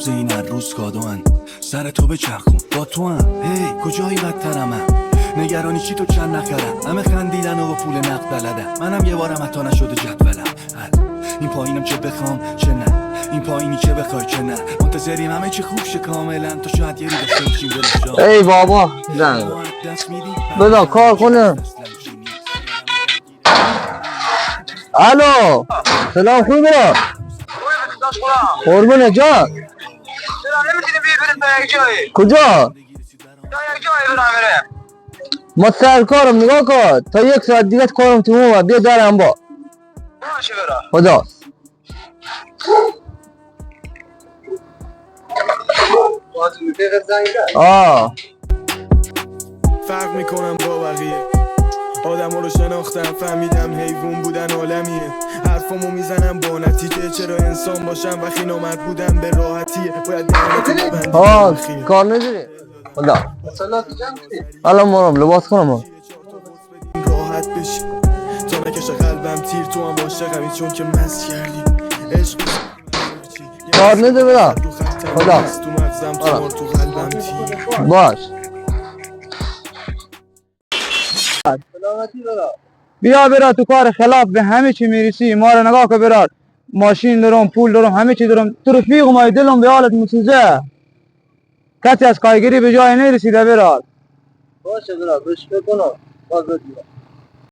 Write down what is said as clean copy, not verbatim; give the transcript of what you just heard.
روز این هر روز کادوان سر تو به چرخون با تو هم هی کجایی بدترم نگرانی چی تو چند نخرم همه خندیدن و پول نقد بلدم منم یه بارم حتی نشده جدولم این پایینم چه بخوام چه نه این پایینی چه بخوای چه نه منتظریم همه چی خوب شه کاملا تو شاید یه رو داشته باشیم دلشا ای بابا زنگ بذار کار کنه. الو سلام خوبی برا قربونه جان نمیتونی بریم تا یک جایی کجا؟ تا یک جایی برم ما سر کارم نگاه کن تا یک ساعت دیگه کارم تمومه بیا درم با باشه برم خدا فرق میکنم با بقیه آدم رو شناختم فهمیدم حیوان بودن عالمیه حرفمو میزنم با نتیجه چرا انسان باشم وقتی نامرد بودن به راحتیه باید دهنتو ببندی کار نداری خدا الان مارم لباس کنم راحت بشی تا نکش قلبم تیر تو هم عاشقمی چون که مست کردی عشق کار نده برا خدا تو مغزم تو قلبم تیر باش بیا برا تو کار خلاف به همه چی میرسی ما رو نگاه که برا ماشین دارم پول دارم همه چی دارم تو رفیق ما دلم به حالت مسوزه کسی از کارگری به جای نرسیده برا باشه برا بش بکنم باز